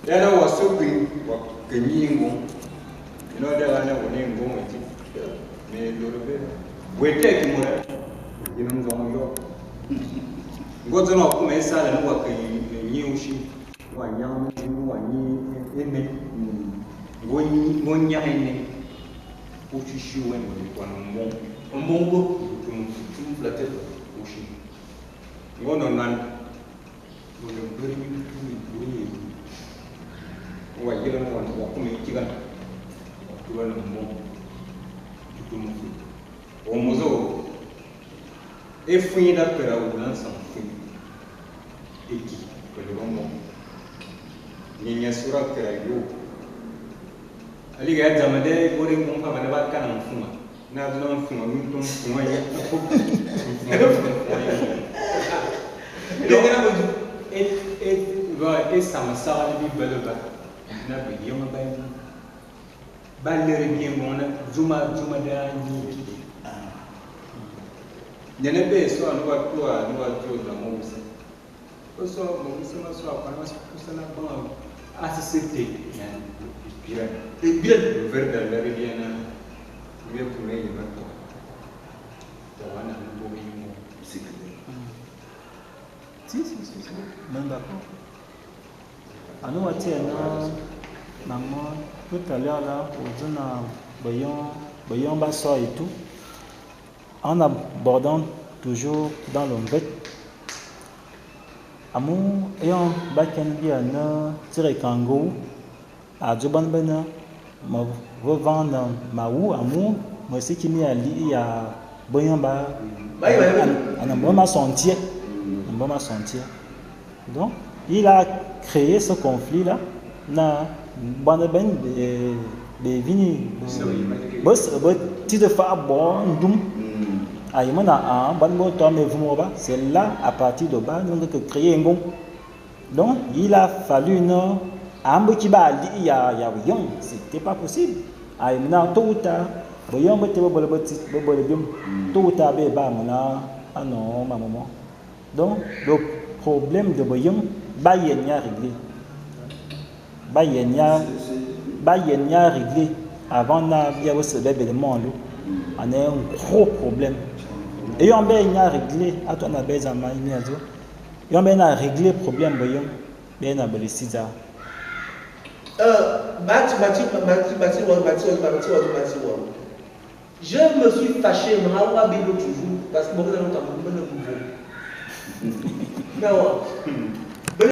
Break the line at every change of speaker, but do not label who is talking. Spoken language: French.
Yana was so good, what can you go? You know, there are no name going with it. May do the bit. We take more. You know, on your. God's not come inside and work in new sheep. One young, one in it. One young in it. Put your shoe in when you want more. A mongo, two flatted ocean. One on none. Will bring you to wa yele mo wa ko mi tigan to wala mo to mo o mozo e fui da pera o lança fui eki ko le mo ni nya sura pera yo ali ga jamade gore mo fa bana ba kana fuma na do na fuma mi to fuma ya ko e sama sala bi beleba na be yoma bay balere bien mona juma da ni nene be so anu wa to da mo se o so mo se ma so apa mas ko na ba assisté ya bien verdade la bien na bien ko me ba to wana mo be mo si
même d'accord. À nous, maman, tout à l'heure là, voyons Basso et tout, en abordant toujours dans l'ombre. Amour, ayant Bakendi à ne tirer kango, à Joban Bena, me revendre ma ou, amour, moi aussi qui m'y a lié à Boyamba, en un bon sentier. Donc, il a créé ce conflit-là. Na ben de vini boss ti de fa bon dum ay mana a ban bo to me vumoba c'est là à partir de bas donc que créer un bon. Donc, il a fallu non ambo ki ba li ya yon, c'était pas possible. Ay mana tôt ou tard boyon bote bo bo dum tôt ou tard be ba mana ah non ma maman. Donc, le problème de Boyon, Bayenya réglé. Bayenya réglé. Avant, il y avait ce bébé de monde. On a un gros problème. Et on a réglé. À toi, on a besoin de et on a réglé le problème Boyon. Bien à Bolisiza.
Je me suis fâché, toujours, parce que je me suis